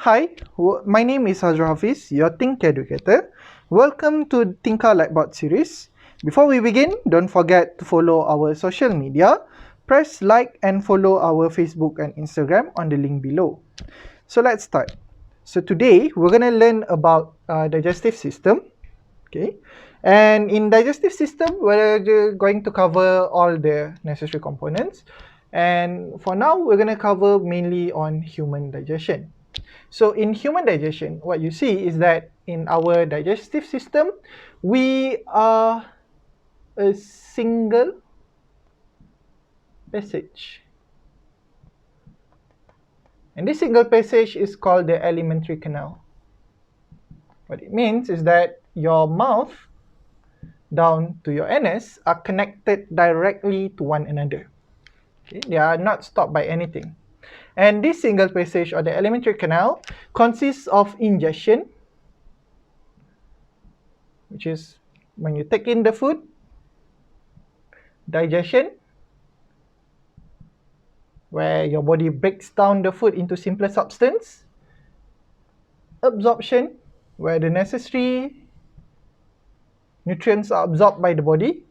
Hi, my name is Hazra Hafiz, your TiNKA educator. Welcome to TiNKA Lightboard series. Before we begin, don't forget to follow our social media. Press like and follow our Facebook and Instagram on the link below. So let's start. So today we're going to learn about digestive system. Okay, and in digestive system we're going to cover all the necessary components. And for now, we're going to cover mainly on human digestion. So in human digestion, what you see is that in our digestive system, we are a single passage. And this single passage is called the alimentary canal. What it means is that your mouth down to your anus are connected directly to one another. Okay? They are not stopped by anything. And this single passage or the alimentary canal consists of ingestion, which is when you take in the food, digestion, where your body breaks down the food into simpler substance, absorption, where the necessary nutrients are absorbed by the body,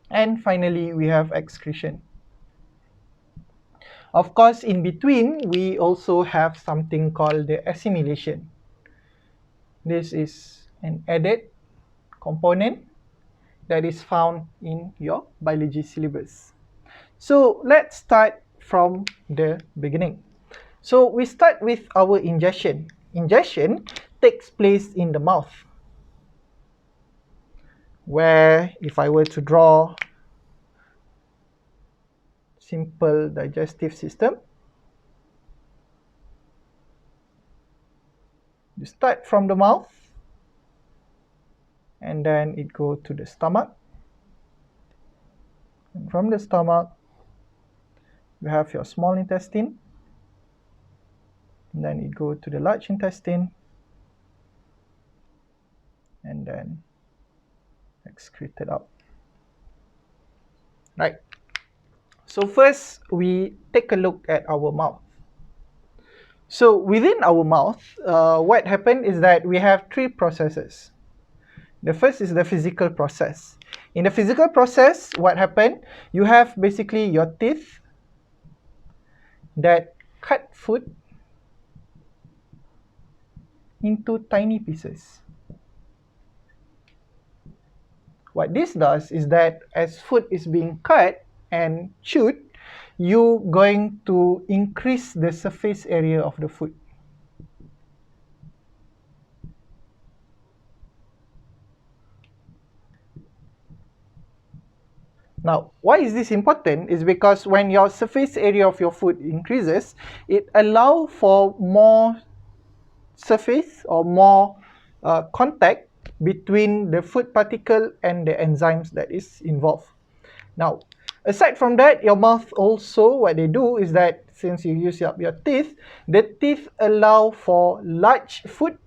and finally we have excretion. Of course, in between, we also have something called the assimilation. This is an added component that is found in your biology syllabus. So let's start from the beginning. So we start with our ingestion. Ingestion takes place in the mouth, where if I were to draw simple digestive system, you start from the mouth and then it go to the stomach, and from the stomach you have your small intestine, and then it go to the large intestine, and then excreted out. Right. So first we take a look at our mouth. So within our mouth, what happened is that we have three processes. The first is the physical process. In the physical process, what happened? You have basically your teeth that cut food into tiny pieces. What this does is that as food is being cut and chewed, you're going to increase the surface area of the food. Now, why is this important? Is because when your surface area of your food increases, it allows for more surface or more contact between the food particle and the enzymes that is involved. Now, aside from that, your mouth also, what they do is that since you use up your teeth, the teeth allow for large food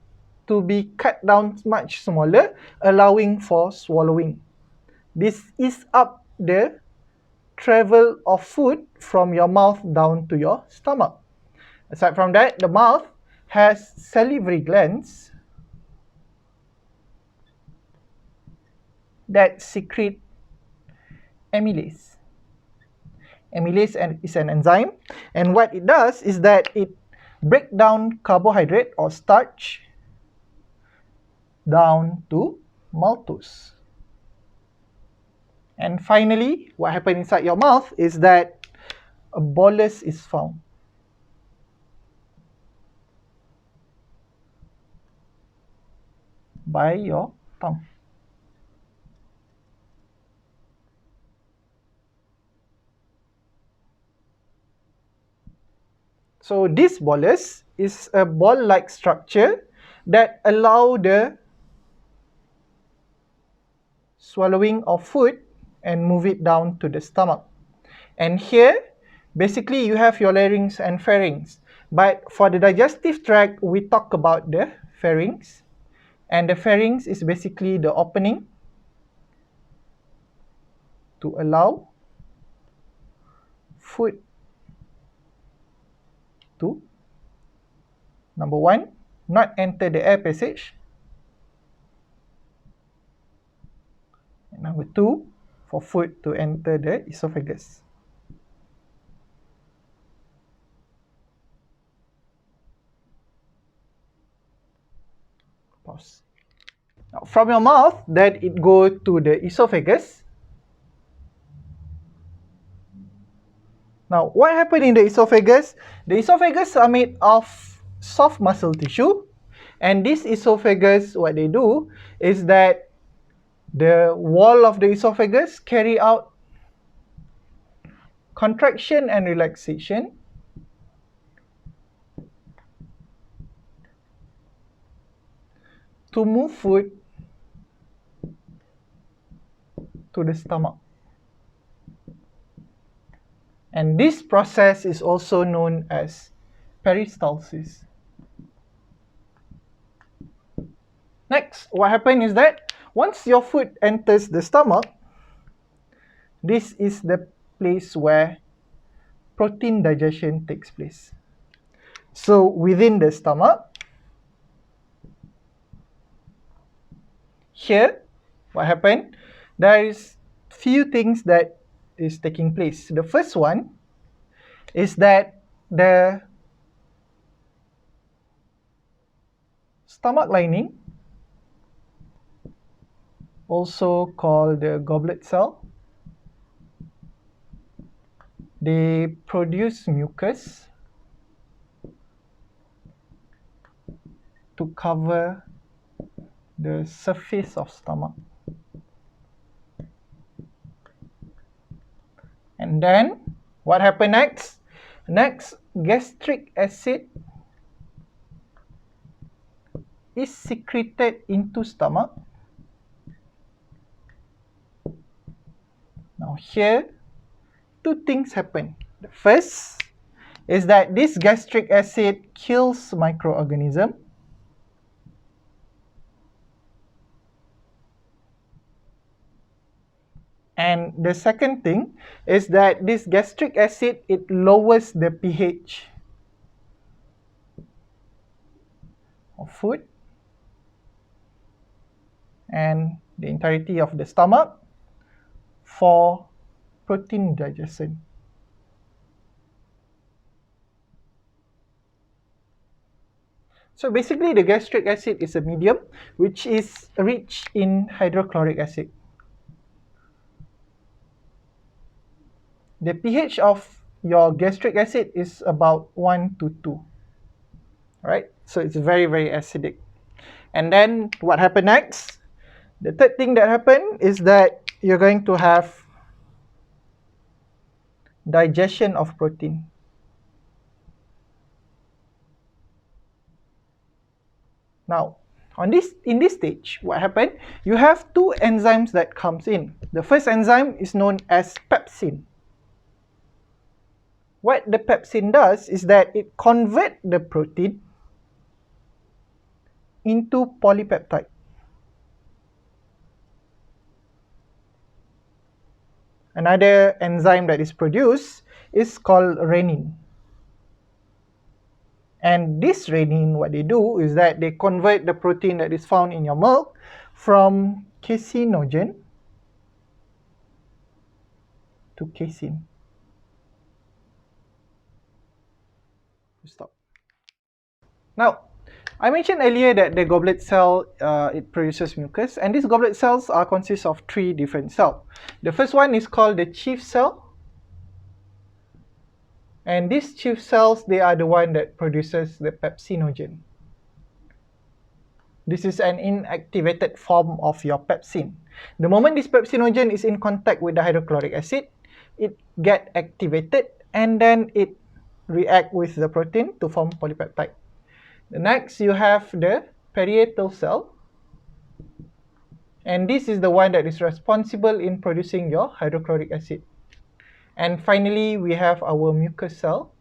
to be cut down much smaller, allowing for swallowing. This is up the travel of food from your mouth down to your stomach. Aside from that, the mouth has salivary glands that secrete amylase. Amylase is an enzyme, and what it does is that it breaks down carbohydrate or starch down to maltose. And finally, what happens inside your mouth is that a bolus is found. By your tongue. So this bolus is a ball-like structure that allow the swallowing of food and move it down to the stomach. And here, basically you have your larynx and pharynx. But for the digestive tract, we talk about the pharynx. And the pharynx is basically the opening to allow food to Number 1, not enter the air passage. And number 2, for food to enter the esophagus. Pause. Now, from your mouth, then it go to the esophagus. Now, what happened in the esophagus? The esophagus are made of soft muscle tissue, and this esophagus, what they do is that the wall of the esophagus carry out contraction and relaxation to move food to the stomach. And this process is also known as peristalsis. Next, what happens is that once your food enters the stomach, this is the place where protein digestion takes place. So within the stomach, here, what happened? There is few things that is taking place. The first one is that the stomach lining, also called the goblet cell, they produce mucus to cover the surface of stomach. And then, what happened next? Next, gastric acid is secreted into stomach. Now here, two things happen. The first is that this gastric acid kills microorganisms. And the second thing is that this gastric acid, it lowers the pH of food and the entirety of the stomach for protein digestion. So basically, the gastric acid is a medium which is rich in hydrochloric acid. The pH of your gastric acid is about 1 to 2. Right? So it's very, very acidic. And then what happened next? The third thing that happened is that you're going to have digestion of protein. Now, in this stage, what happened? You have two enzymes that comes in. The first enzyme is known as pepsin. What the pepsin does is that it converts the protein into polypeptide. Another enzyme that is produced is called renin. And this renin, what they do is that they convert the protein that is found in your milk from caseinogen to casein. Stop. Now, I mentioned earlier that the goblet cell, it produces mucus, and these goblet cells consist of 3 different cells. The first one is called the chief cell, and these chief cells, they are the one that produces the pepsinogen. This is an inactivated form of your pepsin. The moment this pepsinogen is in contact with the hydrochloric acid, it gets activated and then it react with the protein to form polypeptide. The next, you have the parietal cell, and this is the one that is responsible in producing your hydrochloric acid. And finally, we have our mucus cell,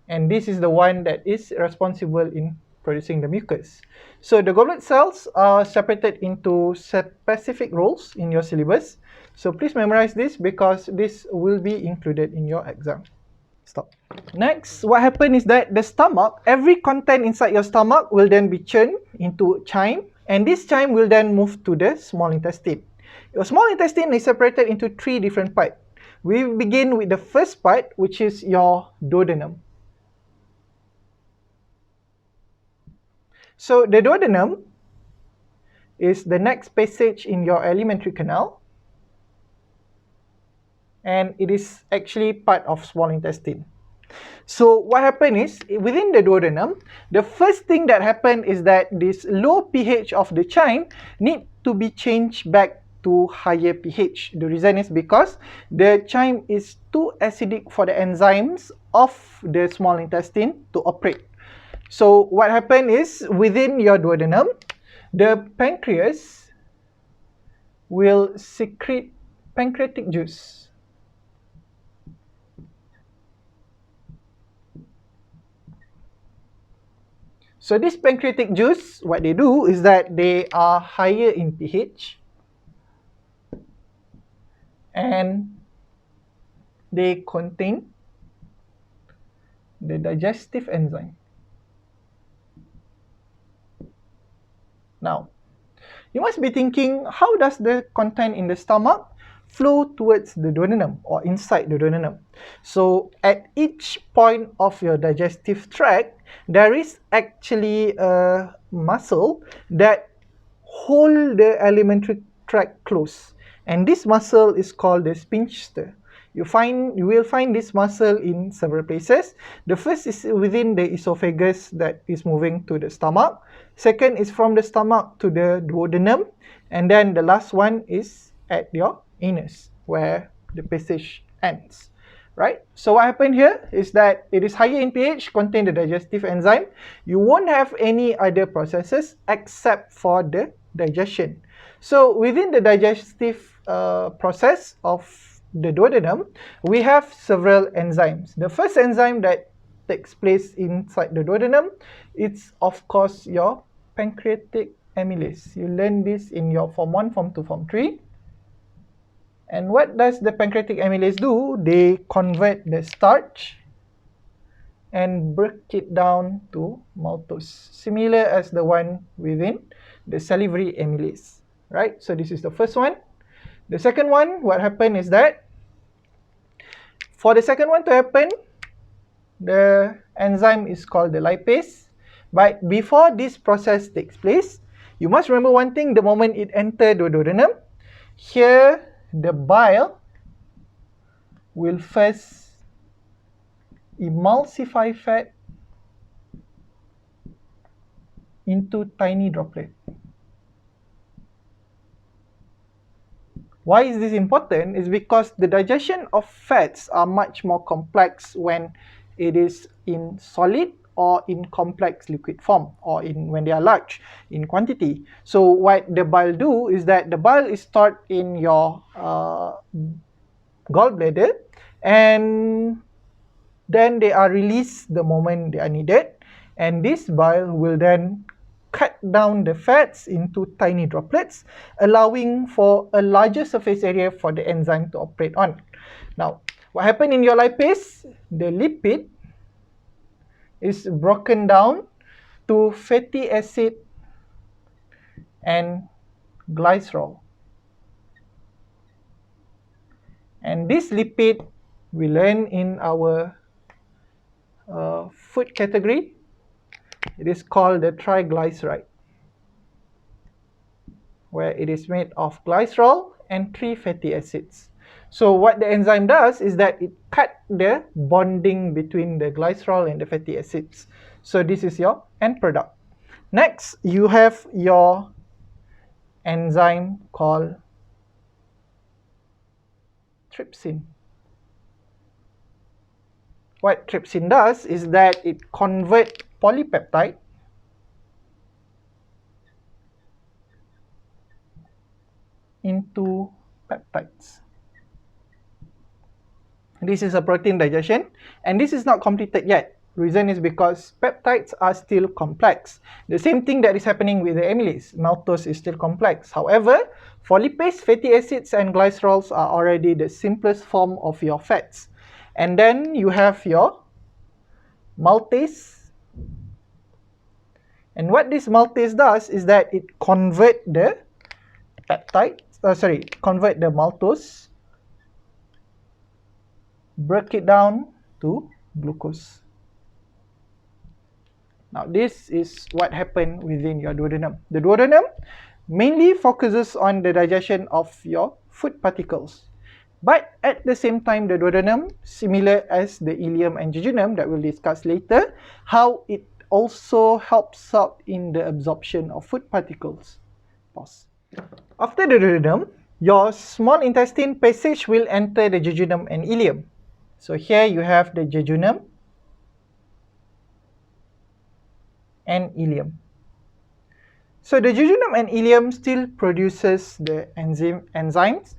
and this is the one that is responsible in producing the mucus. So the goblet cells are separated into specific roles in your syllabus. So please memorize this because this will be included in your exam. Stop. Next, what happens is that the stomach, every content inside your stomach will then be churned into chyme, and this chyme will then move to the small intestine. Your small intestine is separated into 3 different parts. We begin with the first part, which is your duodenum. So the duodenum is the next passage in your alimentary canal, and it is actually part of small intestine. So what happened is, within the duodenum, the first thing that happened is that this low pH of the chyme need to be changed back to higher pH. The reason is because the chyme is too acidic for the enzymes of the small intestine to operate. So what happened is, within your duodenum, the pancreas will secrete pancreatic juice. So this pancreatic juice, what they do is that they are higher in pH and they contain the digestive enzyme. Now, you must be thinking, how does the content in the stomach flow towards the duodenum or inside the duodenum? So at each point of your digestive tract, there is actually a muscle that hold the alimentary tract close, and this muscle is called the sphincter. You will find this muscle in several places. The first is within the oesophagus that is moving to the stomach. Second is from the stomach to the duodenum, and then the last one is at your anus, where the passage ends. Right? So what happened here is that it is higher in pH, contain the digestive enzyme. You won't have any other processes except for the digestion. So within the digestive process of the duodenum, we have several enzymes. The first enzyme that takes place inside the duodenum, it's of course your pancreatic amylase. You learn this in your Form 1, Form 2, Form 3. And what does the pancreatic amylase do? They convert the starch and break it down to maltose, similar as the one within the salivary amylase, right? So this is the first one. The second one, what happened is that for the second one to happen, the enzyme is called the lipase. But before this process takes place, you must remember one thing: the moment it enters the duodenum, here the bile will first emulsify fat into tiny droplets. Why is this important? Is because the digestion of fats are much more complex when it is in solid or in complex liquid form, or when they are large in quantity. So what the bile do is that the bile is stored in your gallbladder, and then they are released the moment they are needed, and this bile will then cut down the fats into tiny droplets, allowing for a larger surface area for the enzyme to operate on. Now, what happened in your lipase? The lipid is broken down to fatty acid and glycerol. And this lipid we learn in our food category. It is called the triglyceride, where it is made of glycerol and 3 fatty acids. So what the enzyme does is that it cuts the bonding between the glycerol and the fatty acids. So this is your end product. Next, you have your enzyme called trypsin. What trypsin does is that it converts polypeptide into peptides. This is a protein digestion, and this is not completed yet. Reason is because peptides are still complex. The same thing that is happening with the amylase. Maltose is still complex. However, for lipase, fatty acids and glycerols are already the simplest form of your fats. And then you have your maltase. And what this maltase does is that it convert the convert the maltose, break it down to glucose. Now this is what happened within your duodenum. The duodenum mainly focuses on the digestion of your food particles. But at the same time, the duodenum, similar as the ileum and jejunum that we'll discuss later, how it also helps out in the absorption of food particles. Pause. After the duodenum, your small intestine passage will enter the jejunum and ileum. So here you have the jejunum and ileum. So the jejunum and ileum still produces the enzymes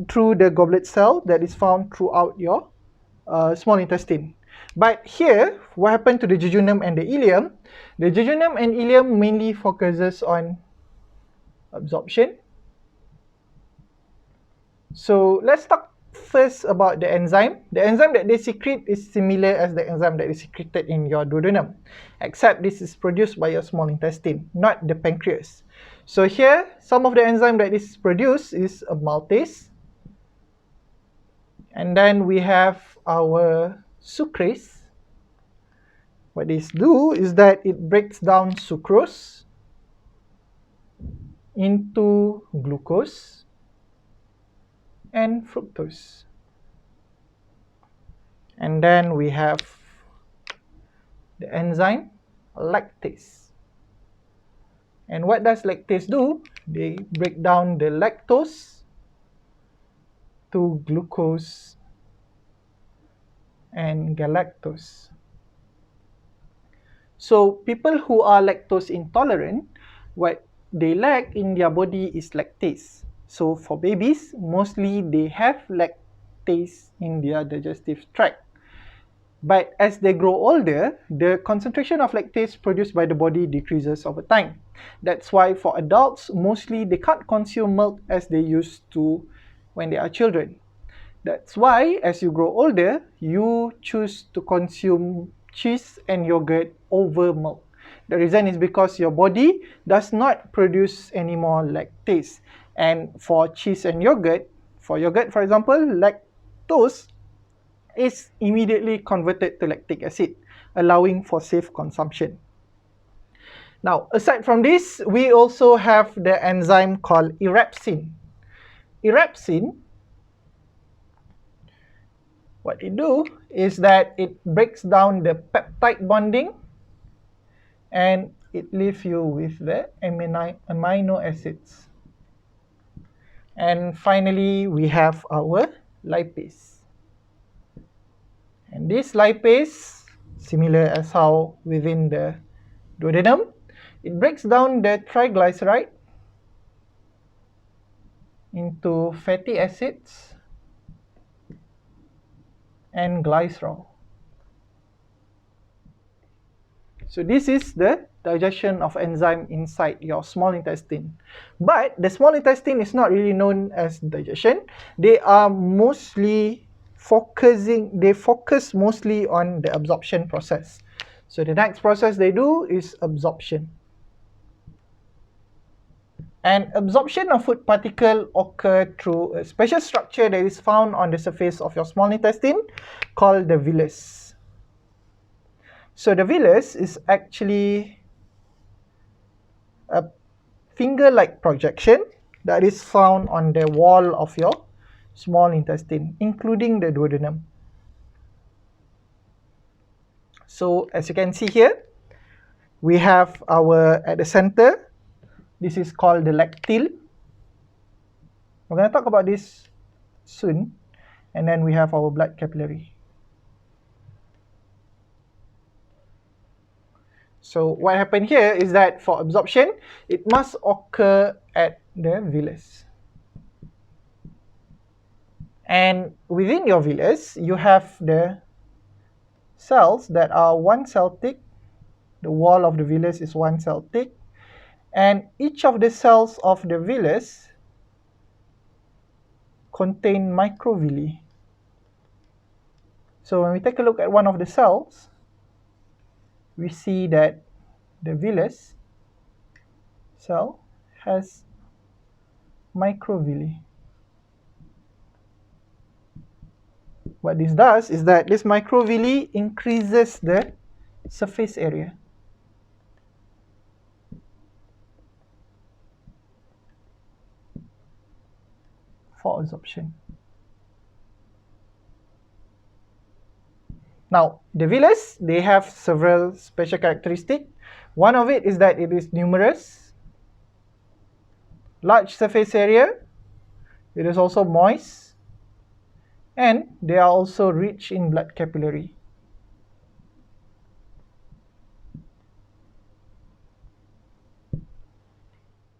through the goblet cell that is found throughout your small intestine. But here, what happened to the jejunum and the ileum? The jejunum and ileum mainly focuses on absorption. So let's talk first about the enzyme. The enzyme that they secrete is similar as the enzyme that is secreted in your duodenum, except this is produced by your small intestine, not the pancreas. So here, some of the enzyme that is produced is a maltase. And then we have our sucrase. What this do is that it breaks down sucrose into glucose and fructose. And then we have the enzyme lactase. And what does lactase do? They break down the lactose to glucose and galactose. So people who are lactose intolerant, what they lack in their body is lactase. So for babies, mostly they have lactase in their digestive tract. But as they grow older, the concentration of lactase produced by the body decreases over time. That's why for adults, mostly they can't consume milk as they used to when they are children. That's why as you grow older, you choose to consume cheese and yogurt over milk. The reason is because your body does not produce any more lactase. And for cheese and yogurt, for example, lactose is immediately converted to lactic acid, allowing for safe consumption. Now, aside from this, we also have the enzyme called erepsin. Erepsin, what it do is that it breaks down the peptide bonding and it leaves you with the amino acids. And finally, we have our lipase. And this lipase, similar as how within the duodenum, it breaks down the triglyceride into fatty acids and glycerol. So this is the digestion of enzyme inside your small intestine. But the small intestine is not really known as digestion. They are mostly focus mostly on the absorption process. So the next process they do is absorption. And absorption of food particle occur through a special structure that is found on the surface of your small intestine called the villus. So the villus is actually a finger-like projection that is found on the wall of your small intestine, including the duodenum. So as you can see here, we have at the center, this is called the lacteal. We're going to talk about this soon. And then we have our blood capillary. So what happened here is that for absorption, it must occur at the villus. And within your villus, you have the cells that are 1 cell thick. The wall of the villus is 1 cell thick. And each of the cells of the villus contain microvilli. So when we take a look at one of the cells, we see that the Villus cell has microvilli. What this does is that this microvilli increases the surface area. For absorption. Now, the Villus, they have several special characteristics. One of it is that it is numerous, large surface area, it is also moist, and they are also rich in blood capillary.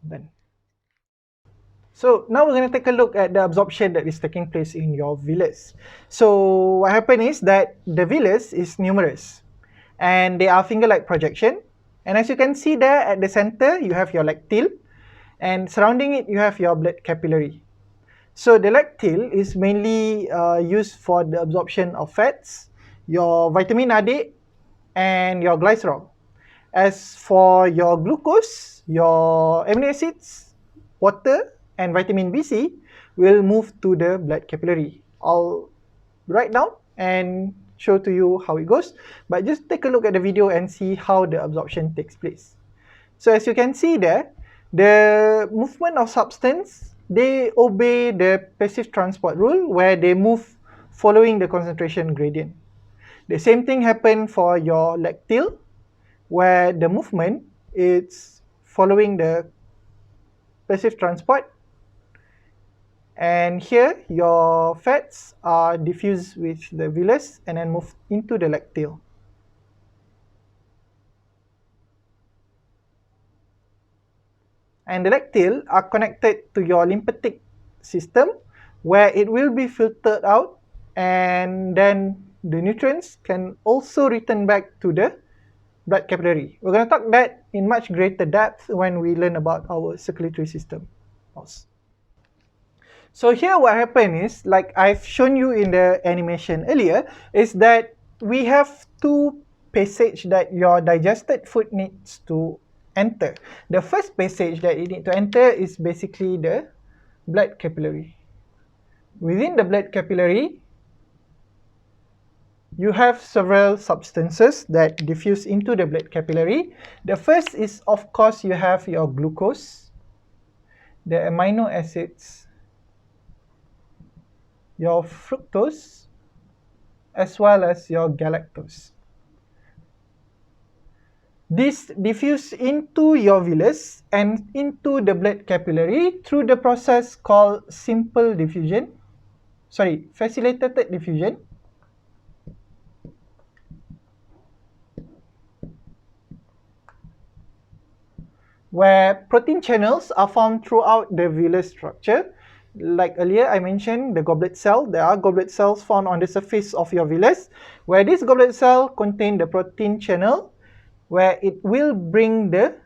Then. So now we're going to take a look at the absorption that is taking place in your Villus. So what happened is that the Villus is numerous and they are finger-like projection. And as you can see there at the center, you have your lacteal, and surrounding it, you have your blood capillary. So the lacteal is mainly used for the absorption of fats, your vitamin A, and your glycerol. As for your glucose, your amino acids, water, and vitamin B6 will move to the blood capillary. I'll write down and show to you how it goes, but just take a look at the video and see how the absorption takes place. So as you can see there, the movement of substance, they obey the passive transport rule where they move following the concentration gradient. The same thing happened for your lacteal, where the movement is following the passive transport, and here your fats are diffused with the villus and then move into the lacteal. And the lacteal are connected to your lymphatic system where it will be filtered out, and then the nutrients can also return back to the blood capillary. We're going to talk that in much greater depth when we learn about our circulatory system. So here what happened is, like I've shown you in the animation earlier, is that we have two passage that your digested food needs to enter. The first passage that it need to enter is basically the blood capillary. Within the blood capillary, you have several substances that diffuse into the blood capillary. The first is, of course, you have your glucose, the amino acids, your fructose, as well as your galactose. This diffuse into your villus and into the blood capillary through the process called facilitated diffusion. Where protein channels are found throughout the villus structure. Like earlier I mentioned the goblet cell, there are goblet cells found on the surface of your villus, where this goblet cell contain the protein channel, where it will bring the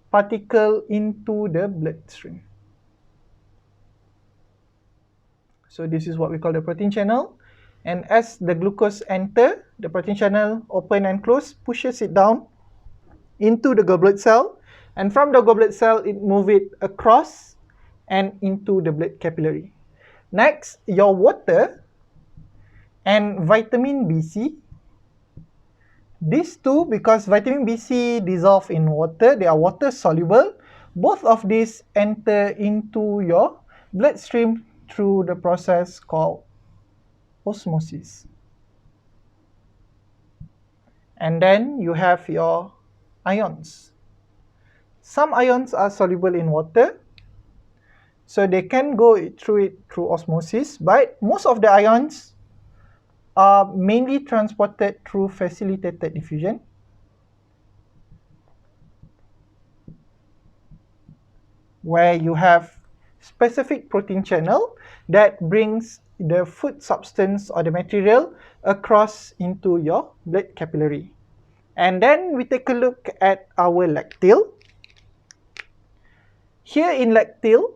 particle into the bloodstream. So this is what we call the protein channel, and as the glucose enter, the protein channel open and close, pushes it down into the goblet cell, and from the goblet cell it move it across and into the blood capillary. Next, your water and vitamin B6. These two, because vitamin B6 dissolve in water, they are water soluble. Both of these enter into your bloodstream through the process called osmosis. And then you have your ions. Some ions are soluble in water, so they can go through osmosis, but most of the ions are mainly transported through facilitated diffusion. Where you have specific protein channel that brings the food substance or the material across into your blood capillary. And then we take a look at our lacteal. Here in lacteal,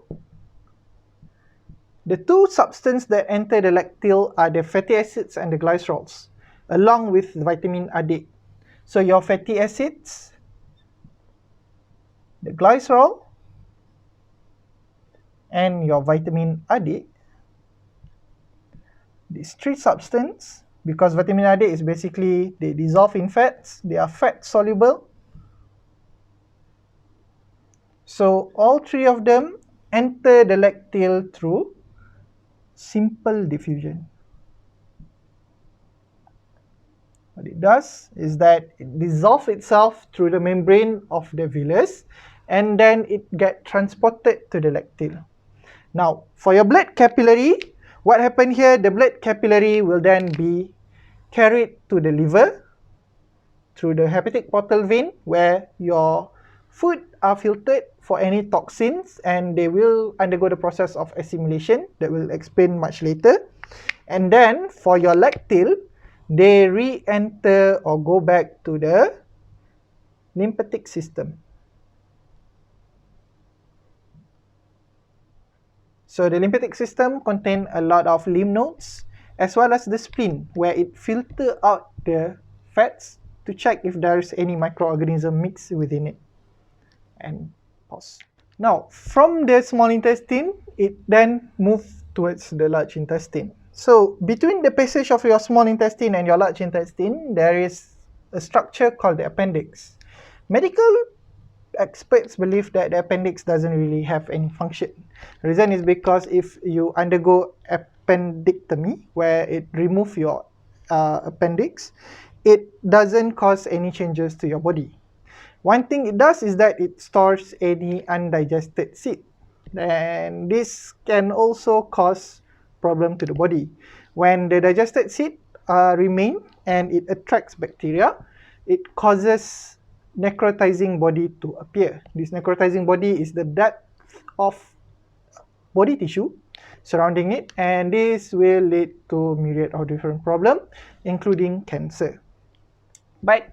The two substances that enter the lacteal are the fatty acids and the glycerols, along with vitamin A. So your fatty acids, the glycerol, and your vitamin A, these three substances, because vitamin A is basically, they dissolve in fats, they are fat soluble. So all three of them enter the lacteal through simple diffusion. What it does is that it dissolves itself through the membrane of the villus, and then it gets transported to the lacteal. Now, for your blood capillary, what happened here, the blood capillary will then be carried to the liver through the hepatic portal vein, where your food are filtered for any toxins, and they will undergo the process of assimilation that we'll explain much later. And then for your lacteal, they re-enter or go back to the lymphatic system. So the lymphatic system contains a lot of lymph nodes, as well as the spleen, where it filters out the fats to check if there is any microorganism mixed within it. And pause. Now, from the small intestine, it then moves towards the large intestine. So, between the passage of your small intestine and your large intestine, there is a structure called the appendix. Medical experts believe that the appendix doesn't really have any function. The reason is because if you undergo appendectomy, where it removes your appendix, it doesn't cause any changes to your body. One thing it does is that it stores any undigested seed, and this can also cause problem to the body. When the digested seed remain and it attracts bacteria, it causes necrotizing body to appear. This necrotizing body is the depth of body tissue surrounding it, and this will lead to myriad of different problems, including cancer. But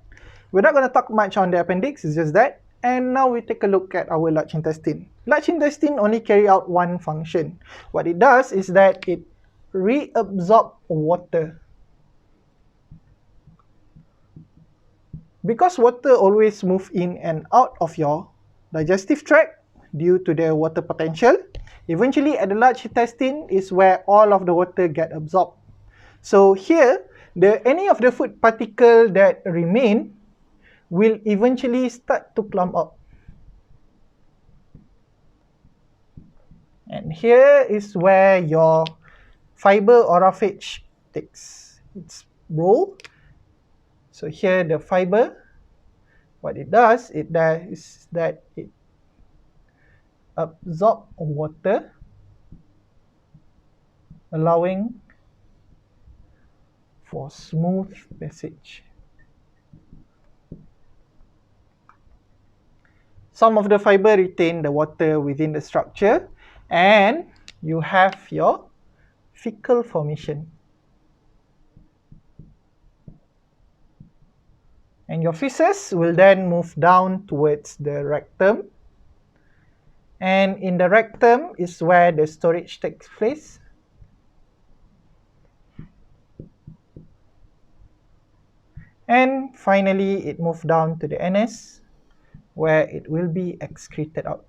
we're not going to talk much on the appendix, it's just that. And now we take a look at our large intestine. Large intestine only carry out one function. What it does is that it reabsorbs water. Because water always moves in and out of your digestive tract due to the water potential, eventually at the large intestine is where all of the water get absorbed. So here, any of the food particle that remain will eventually start to clump up. And here is where your fiber orophage takes its role. So here the fiber, what it does is that it absorbs water, allowing for smooth passage. Some of the fiber retain the water within the structure, and you have your fecal formation. And your feces will then move down towards the rectum. And in the rectum is where the storage takes place. And finally, it moves down to the anus, where it will be excreted out.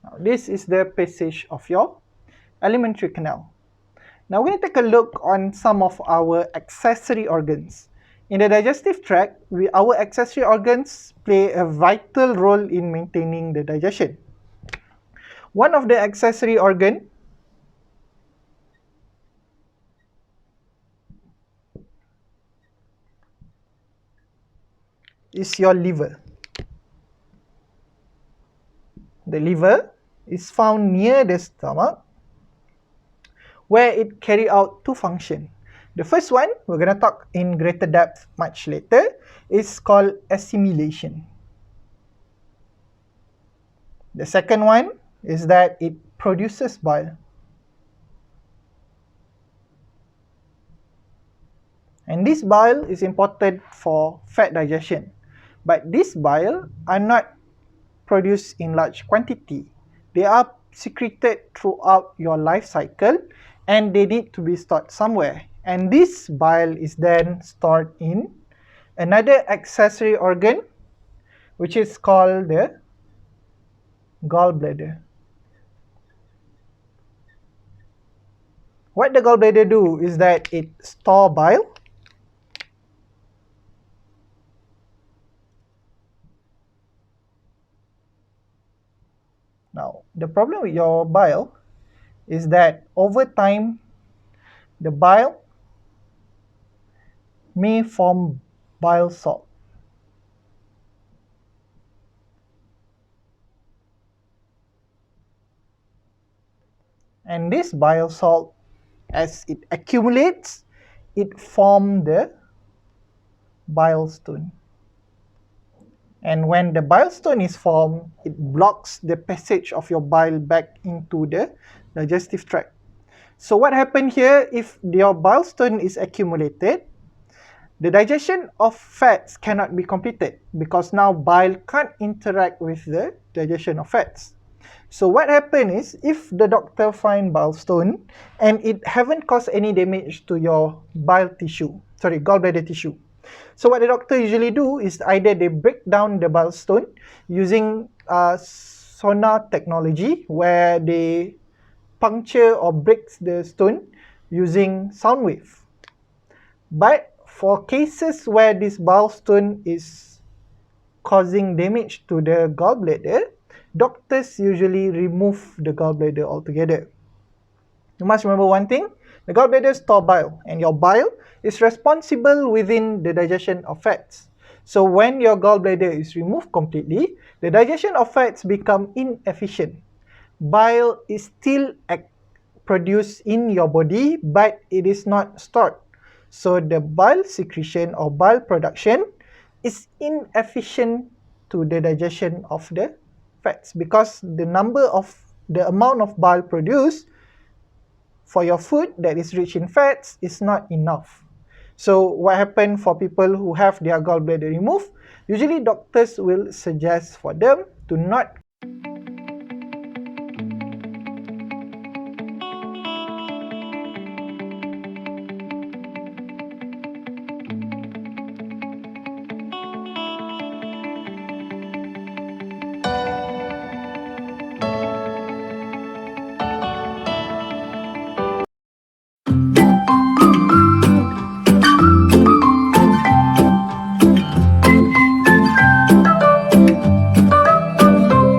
Now, this is the passage of your alimentary canal. Now we're going to take a look on some of our accessory organs. In the digestive tract, our accessory organs play a vital role in maintaining the digestion. One of the accessory organ is your liver. The liver is found near the stomach, where it carry out two functions. The first one, we're going to talk in greater depth much later, is called assimilation. The second one is that it produces bile. And this bile is important for fat digestion. But this bile are not produced in large quantity. they are secreted throughout your life cycle and they need to be stored somewhere. And this bile is then stored in another accessory organ, which is called the gallbladder. What the gallbladder do is that it store bile. Now, the problem with your bile is that over time, the bile may form bile salt. And this bile salt, as it accumulates, it forms the bile stone. And when the bile stone is formed, it blocks the passage of your bile back into the digestive tract. So what happened here, if your bile stone is accumulated, the digestion of fats cannot be completed because now bile can't interact with the digestion of fats. So what happens is, if the doctor find bile stone and it haven't caused any damage to your gallbladder tissue. So what the doctor usually do is either they break down the bile stone using sonar technology, where they puncture or break the stone using sound wave. But for cases where this bile stone is causing damage to the gallbladder, doctors usually remove the gallbladder altogether. You must remember one thing, the gallbladder stores bile, and your bile is responsible within the digestion of fats. So when your gallbladder is removed completely, the digestion of fats become inefficient. Bile is still produced in your body, but it is not stored. So the bile secretion or bile production is inefficient to the digestion of the fats, because the amount of bile produced for your food that is rich in fats is not enough. So what happens for people who have their gallbladder removed? Usually doctors will suggest for them to not